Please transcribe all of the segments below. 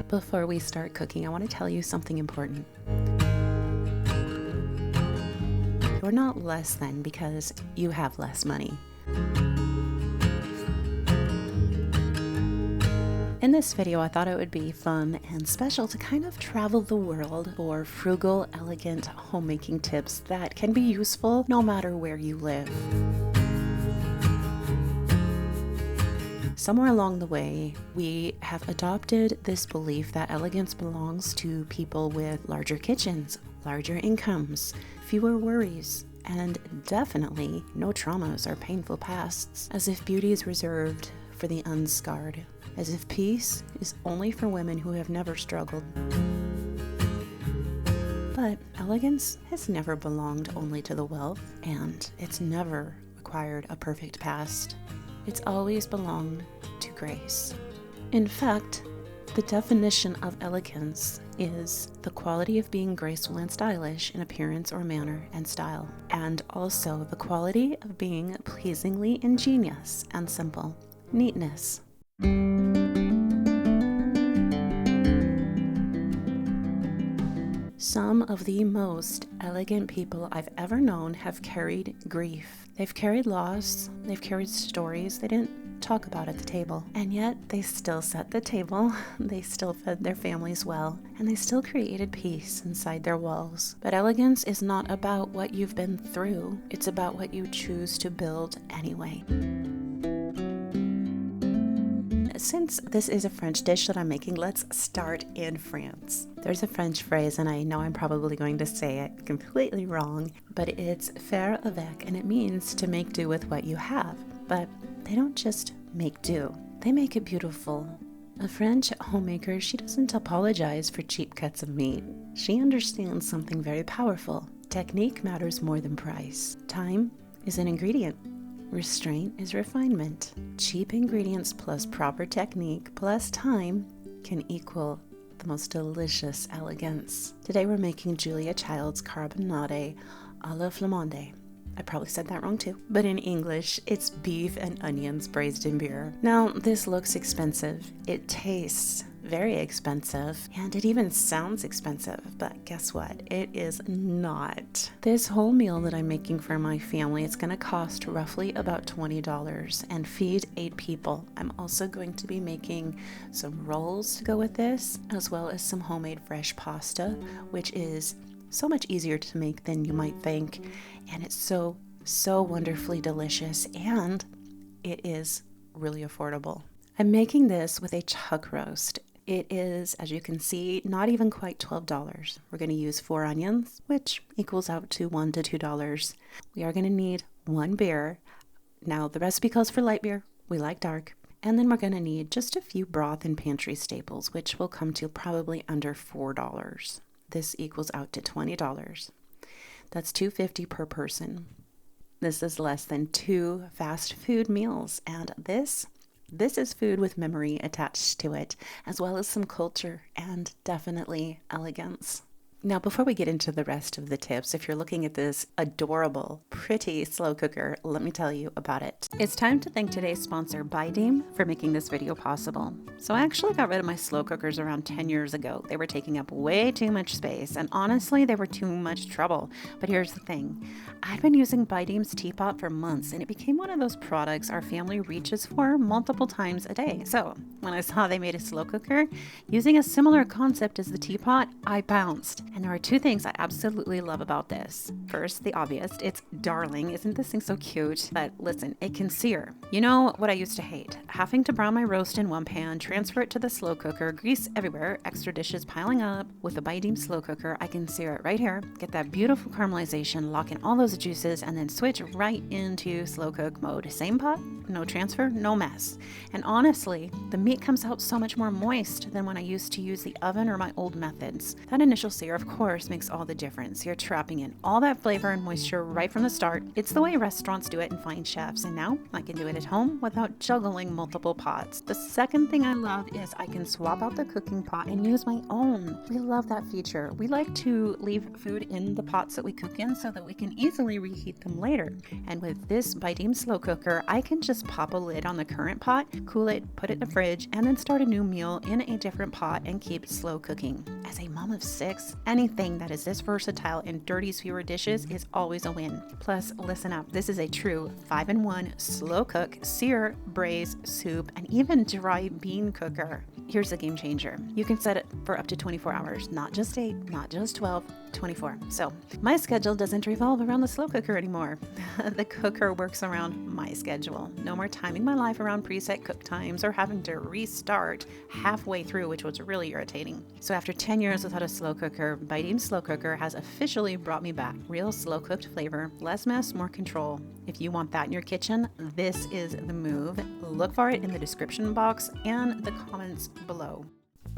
Before we start cooking, I want to tell you something important. You're not less than because you have less money. In this video, I thought it would be fun and special to kind of travel the world for frugal, elegant homemaking tips that can be useful no matter where you live. Somewhere along the way, we have adopted this belief that elegance belongs to people with larger kitchens, larger incomes, fewer worries, and definitely no traumas or painful pasts, as if beauty is reserved for the unscarred, as if peace is only for women who have never struggled. But elegance has never belonged only to the wealth, and it's never required a perfect past. It's always belonged to grace. In fact, the definition of elegance is the quality of being graceful and stylish in appearance or manner and style, and also the quality of being pleasingly ingenious and simple. Neatness. Some of the most elegant people I've ever known have carried grief. They've carried loss, they've carried stories they didn't talk about at the table, and yet they still set the table, they still fed their families well, and they still created peace inside their walls. But elegance is not about what you've been through, it's about what you choose to build anyway. Since this is a French dish that I'm making, let's start in France. There's a French phrase, and I know I'm probably going to say it completely wrong, but it's faire avec, and it means to make do with what you have. But they don't just make do, they make it beautiful. A French homemaker, she doesn't apologize for cheap cuts of meat. She understands something very powerful. Technique matters more than price. Time is an ingredient. Restraint is refinement. Cheap ingredients plus proper technique plus time can equal the most delicious elegance. Today we're making Julia Child's Carbonnade a la Flamande. I probably said that wrong too, but in English it's beef and onions braised in beer. Now this looks expensive, it tastes very expensive, and it even sounds expensive, but guess what? It is not. This whole meal that I'm making for my family, it's going to cost roughly about $20 and feed 8 people. I'm also going to be making some rolls to go with this, as well as some homemade fresh pasta, which is so much easier to make than you might think, and it's so wonderfully delicious, and it is really affordable. I'm making this with a chuck roast. It is, as you can see, not even quite $12. We're going to use 4 onions, which equals out to $1 to $2. We are going to need 1 beer. Now, the recipe calls for light beer. We like dark. And then we're going to need just a few broth and pantry staples, which will come to probably under $4. This equals out to $20. That's $2.50 per person. This is less than 2 fast food meals, and this is food with memory attached to it, as well as some culture and definitely elegance. Now, before we get into the rest of the tips, if you're looking at this adorable, pretty slow cooker, let me tell you about it. It's time to thank today's sponsor, Buydeem, for making this video possible. So I actually got rid of my slow cookers around 10 years ago. They were taking up way too much space, and honestly, they were too much trouble. But here's the thing. I've been using Buydeem's teapot for months, and it became one of those products our family reaches for multiple times a day. So when I saw they made a slow cooker using a similar concept as the teapot, I bounced. And there are 2 things I absolutely love about this. First, the obvious, it's darling. Isn't this thing so cute? But listen, it can sear. You know what I used to hate? Having to brown my roast in one pan, transfer it to the slow cooker, grease everywhere, extra dishes piling up. With the Buydeem slow cooker, I can sear it right here, get that beautiful caramelization, lock in all those juices, and then switch right into slow cook mode. Same pot, no transfer, no mess. And honestly, the meat comes out so much more moist than when I used to use the oven or my old methods. That initial sear of course, makes all the difference. You're trapping in all that flavor and moisture right from the start. It's the way restaurants do it and fine chefs, and now I can do it at home without juggling multiple pots. The second thing I love is I can swap out the cooking pot and use my own. We love that feature. We like to leave food in the pots that we cook in so that we can easily reheat them later. And with this Buydeem slow cooker, I can just pop a lid on the current pot, cool it, put it in the fridge, and then start a new meal in a different pot and keep slow cooking. As a mom of 6, anything that is this versatile and dirties fewer dishes is always a win. Plus, listen up, this is a true 5-in-1 slow cook, sear, braise, soup, and even dry bean cooker. Here's the game changer. You can set it for up to 24 hours, not just 8, not just 12, 24. So my schedule doesn't revolve around the slow cooker anymore. The cooker works around my schedule. No more timing my life around preset cook times or having to restart halfway through, which was really irritating. So after 10 years without a slow cooker, Buydeem slow cooker has officially brought me back. Real slow cooked flavor, less mess, more control. If you want that in your kitchen, this is the move. Look for it in the description box and the comments below.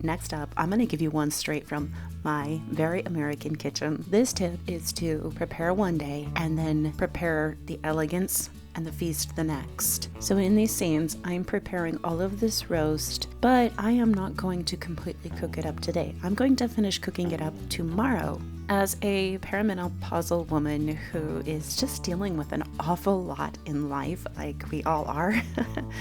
Next up, I'm going to give you one straight from my very American kitchen. This tip is to prepare one day and then prepare the elegance and the feast the next. So in these scenes, I'm preparing all of this roast, but I am not going to completely cook it up today. I'm going to finish cooking it up tomorrow. As a perimenopausal woman who is just dealing with an awful lot in life, like we all are,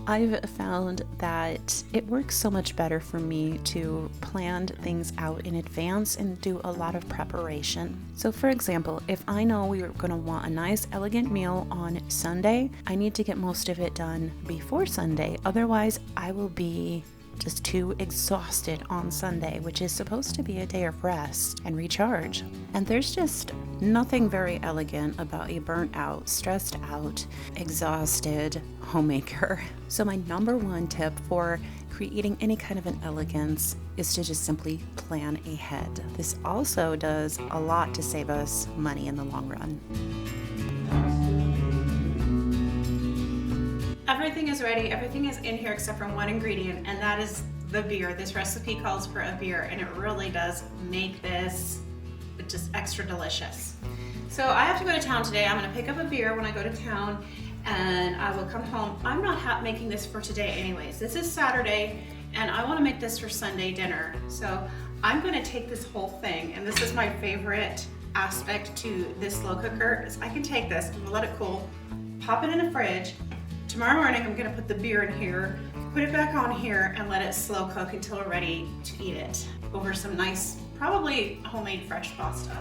I've found that it works so much better for me to plan things out in advance and do a lot of preparation. So for example, if I know we are going to want a nice elegant meal on Sunday, I need to get most of it done before Sunday. Otherwise, I will be just too exhausted on Sunday, which is supposed to be a day of rest and recharge. And there's just nothing very elegant about a burnt out, stressed out, exhausted homemaker. So my number one tip for creating any kind of an elegance is to just simply plan ahead. This also does a lot to save us money in the long run. Everything is ready. Everything is in here except for one ingredient, and that is the beer. This recipe calls for a beer, and it really does make this just extra delicious. So I have to go to town today. I'm going to pick up a beer when I go to town, and I will come home. I'm not making this for today anyways. This is Saturday, and I want to make this for Sunday dinner. So I'm going to take this whole thing, and this is my favorite aspect to this slow cooker, is I can take this, I'm going to let it cool, pop it in the fridge. Tomorrow morning, I'm gonna put the beer in here, put it back on here, and let it slow cook until we're ready to eat it over some nice, probably homemade fresh pasta.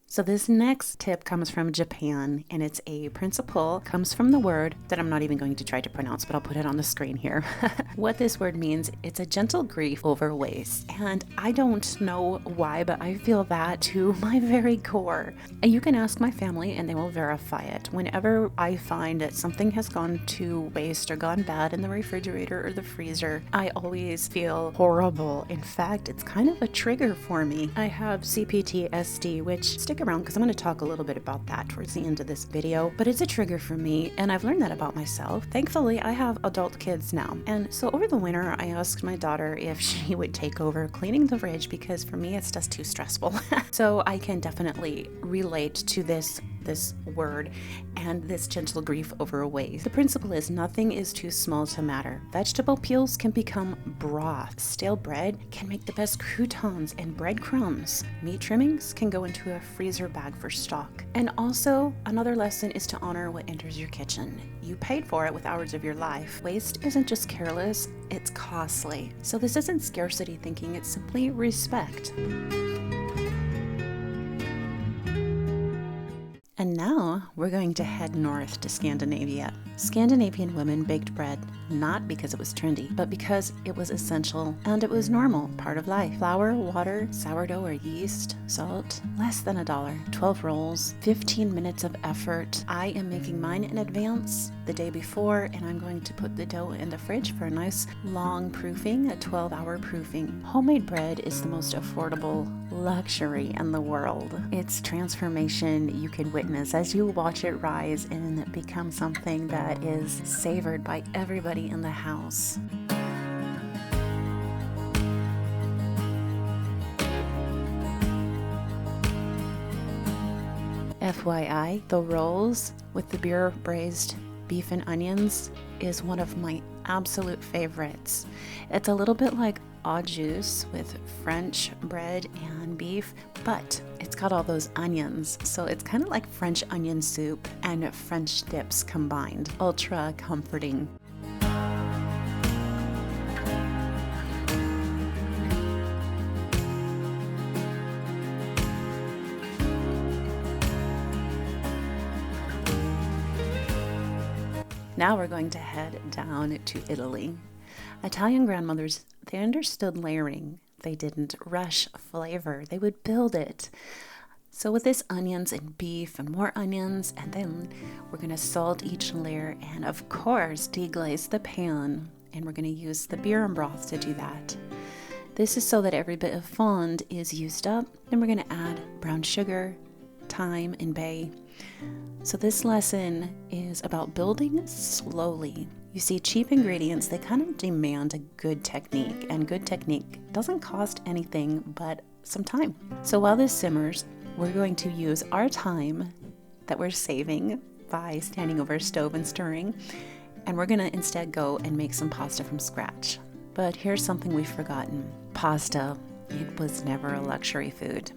So this next tip comes from Japan, and it's a principle, comes from the word that I'm not even going to try to pronounce, but I'll put it on the screen here. What this word means, it's a gentle grief over waste. And I don't know why, but I feel that to my very core. And you can ask my family and they will verify it. Whenever I find that something has gone to waste or gone bad in the refrigerator or the freezer, I always feel horrible. In fact, it's kind of a trigger for me. I have CPTSD, which stick around because I'm going to talk a little bit about that towards the end of this video, but it's a trigger for me, and I've learned that about myself. Thankfully, I have adult kids now, and so over the winter I asked my daughter if she would take over cleaning the fridge, because for me it's just too stressful. So I can definitely relate to this word and this gentle grief over waste. The principle is nothing is too small to matter. Vegetable peels can become broth. Stale bread can make the best croutons and breadcrumbs. Meat trimmings can go into a freezer bag for stock. And also, another lesson is to honor what enters your kitchen. You paid for it with hours of your life. Waste isn't just careless, it's costly. So this isn't scarcity thinking, it's simply respect. And now we're going to head north to Scandinavia. Scandinavian women baked bread, not because it was trendy, but because it was essential and it was normal, part of life. Flour, water, sourdough or yeast, salt, less than $1, 12 rolls, 15 minutes of effort. I am making mine in advance the day before, and I'm going to put the dough in the fridge for a nice long proofing, a 12-hour proofing. Homemade bread is the most affordable luxury in the world. It's transformation you can witness as you watch it rise and become something that is savored by everybody in the house. FYI, the rolls with the beer braised beef and onions is one of my absolute favorites. It's a little bit like au jus with French bread and beef, but it's got all those onions, so it's kind of like French onion soup and French dips combined. Ultra comforting. Now we're going to head down to Italy. Italian grandmothers, they understood layering. They didn't rush flavor. They would build it. So with this onions and beef and more onions, and then we're going to salt each layer and of course deglaze the pan. And we're going to use the beer and broth to do that. This is so that every bit of fond is used up. Then we're going to add brown sugar, thyme, and bay. So this lesson is about building slowly. You see, cheap ingredients, they kind of demand a good technique, and good technique doesn't cost anything but some time. So while this simmers, we're going to use our time that we're saving by standing over a stove and stirring, and we're going to instead go and make some pasta from scratch. But here's something we've forgotten. Pasta, it was never a luxury food.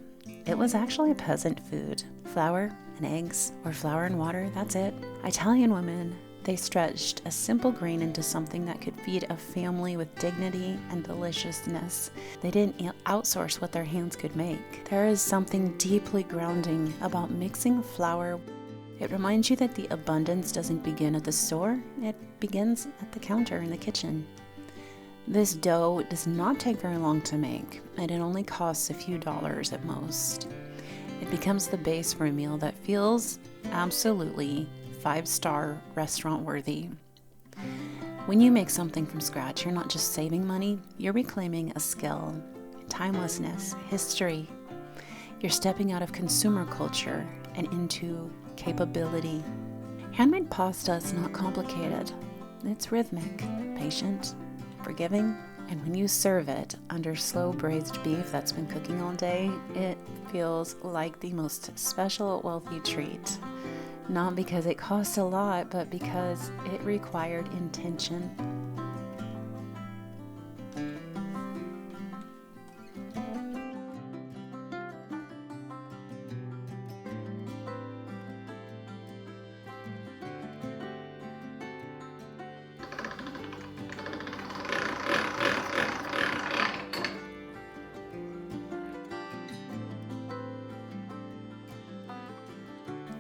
It was actually a peasant food. Flour and eggs, or flour and water, that's it. Italian women, they stretched a simple grain into something that could feed a family with dignity and deliciousness. They didn't outsource what their hands could make. There is something deeply grounding about mixing flour. It reminds you that the abundance doesn't begin at the store, it begins at the counter in the kitchen. This dough does not take very long to make, and it only costs a few dollars at most. It becomes the base for a meal that feels absolutely 5-star restaurant worthy. When you make something from scratch, you're not just saving money, you're reclaiming a skill, timelessness, history. You're stepping out of consumer culture and into capability. Handmade pasta is not complicated. It's rhythmic, patient, forgiving, and when you serve it under slow braised beef that's been cooking all day, it feels like the most special, wealthy treat. Not because it costs a lot, but because it required intention.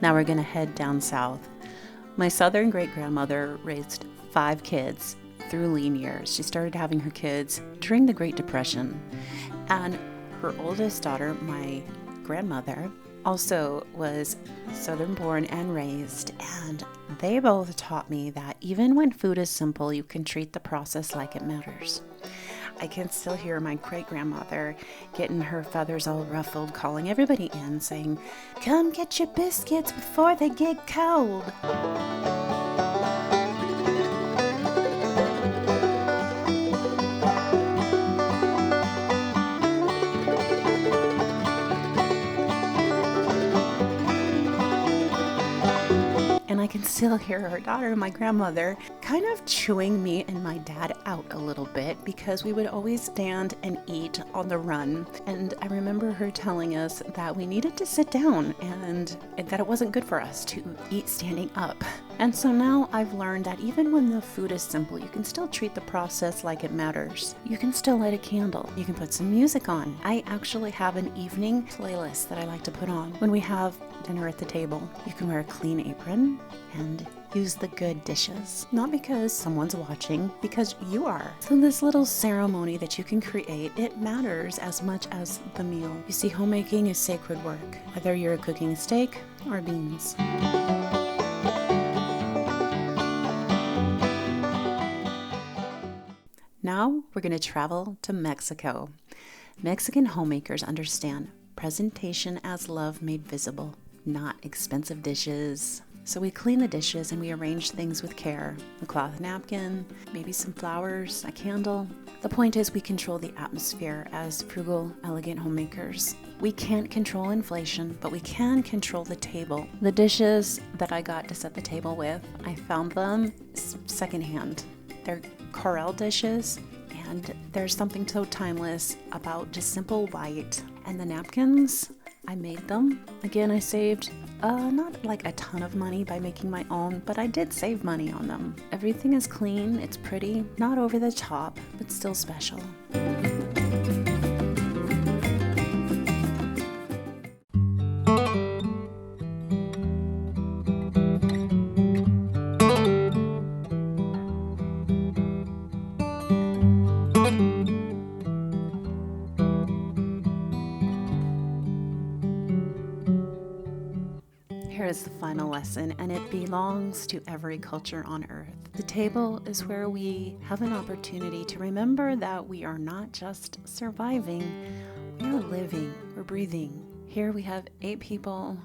Now we're going to head down south. My southern great-grandmother raised 5 kids through lean years. She started having her kids during the Great Depression. And her oldest daughter, my grandmother, also was southern born and raised. And they both taught me that even when food is simple, you can treat the process like it matters. I can still hear my great-grandmother getting her feathers all ruffled, calling everybody in, saying, "Come get your biscuits before they get cold." And I can still hear her daughter, my grandmother, kind of chewing me and my dad out a little bit because we would always stand and eat on the run. And I remember her telling us that we needed to sit down and that it wasn't good for us to eat standing up. And so now I've learned that even when the food is simple, you can still treat the process like it matters. You can still light a candle. You can put some music on. I actually have an evening playlist that I like to put on when we have dinner at the table. You can wear a clean apron and use the good dishes. Not because someone's watching, because you are. So this little ceremony that you can create, it matters as much as the meal. You see, homemaking is sacred work, whether you're cooking a steak or beans. Now we're going to travel to Mexico. Mexican homemakers understand presentation as love made visible, not expensive dishes, So we clean the dishes and we arrange things with care. A cloth napkin, maybe some flowers, a candle. The point is we control the atmosphere as frugal, elegant homemakers. We can't control inflation, but we can control the table. The dishes that I got to set the table with, I found them secondhand. They're Corelle dishes, and there's something so timeless about just simple white. And the napkins, I made them. Again, I saved not like a ton of money by making my own, but I did save money on them. Everything is clean, it's pretty, not over the top, but still special. Here is the final lesson, and it belongs to every culture on earth. The table is where we have an opportunity to remember that we are not just surviving, we are living, we're breathing. Here we have 8 people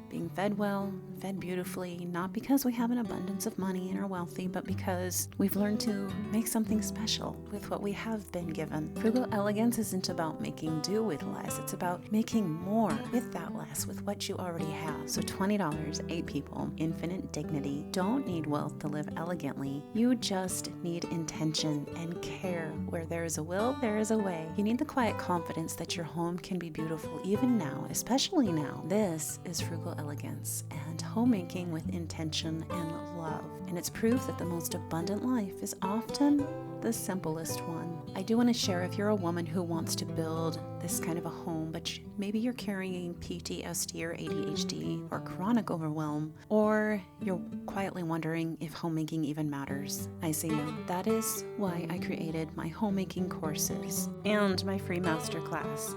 being fed well, fed beautifully, not because we have an abundance of money and are wealthy, but because we've learned to make something special with what we have been given. Frugal elegance isn't about making do with less, it's about making more with that less, with what you already have. So $20, 8 people, infinite dignity. Don't need wealth to live elegantly. You just need intention and care. Where there is a will, there is a way. You need the quiet confidence that your home can be beautiful even now, especially now. This is frugal elegance and homemaking with intention and love. And it's proof that the most abundant life is often the simplest one. I do want to share, if you're a woman who wants to build this kind of a home, but maybe you're carrying PTSD or ADHD or chronic overwhelm, or you're quietly wondering if homemaking even matters, I see you. That is why I created my homemaking courses and my free masterclass.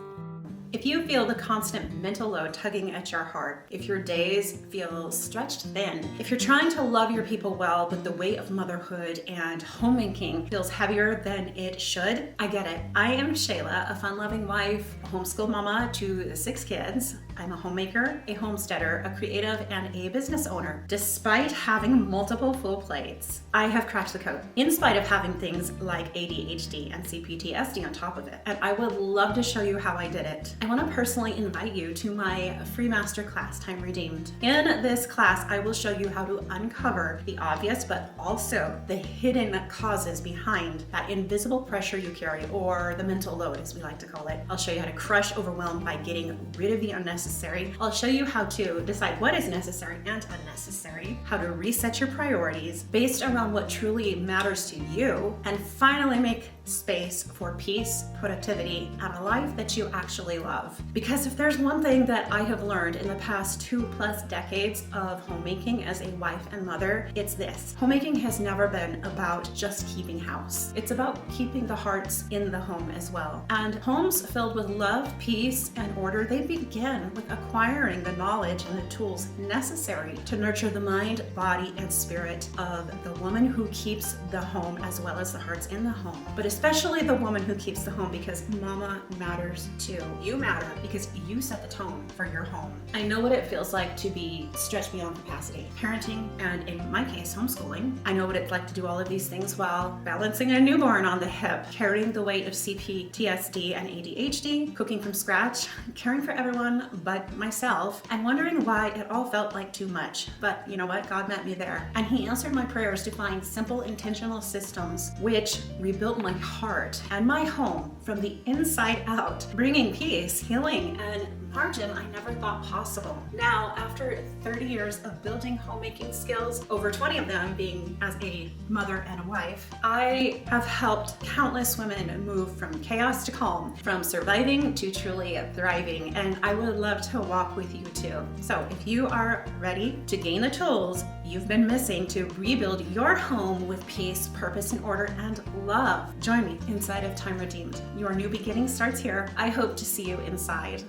If you feel the constant mental load tugging at your heart, if your days feel stretched thin, if you're trying to love your people well, but the weight of motherhood and homemaking feels heavier than it should, I get it. I am Shayla, a fun-loving wife, a homeschool mama to 6 kids. I'm a homemaker, a homesteader, a creative, and a business owner. Despite having multiple full plates, I have cracked the code, in spite of having things like ADHD and CPTSD on top of it. And I would love to show you how I did it. I want to personally invite you to my free masterclass, Time Redeemed. In this class, I will show you how to uncover the obvious, but also the hidden causes behind that invisible pressure you carry, or the mental load, as we like to call it. I'll show you how to crush overwhelm by getting rid of the unnecessary. I'll show you how to decide what is necessary and unnecessary, how to reset your priorities based around what truly matters to you, and finally make space for peace, productivity, and a life that you actually love. Because if there's one thing that I have learned in the past 2+ decades of homemaking as a wife and mother, it's this. Homemaking has never been about just keeping house. It's about keeping the hearts in the home as well. And homes filled with love, peace, and order, they begin with acquiring the knowledge and the tools necessary to nurture the mind, body, and spirit of the woman who keeps the home, as well as the hearts in the home. But especially the woman who keeps the home, because mama matters too. You matter because you set the tone for your home. I know what it feels like to be stretched beyond capacity. Parenting, and in my case, homeschooling. I know what it's like to do all of these things while balancing a newborn on the hip, carrying the weight of CPTSD and ADHD, cooking from scratch, caring for everyone but myself, and wondering why it all felt like too much. But you know what? God met me there. And He answered my prayers to find simple, intentional systems which rebuilt my heart and my home from the inside out, bringing peace, healing, and margin I never thought possible. Now, after 30 years of building homemaking skills, over 20 of them being as a mother and a wife, I have helped countless women move from chaos to calm, from surviving to truly thriving, and I would love to walk with you too. So if you are ready to gain the tools you've been missing to rebuild your home with peace, purpose, and order, and love, join me inside of Time Redeemed. Your new beginning starts here. I hope to see you inside.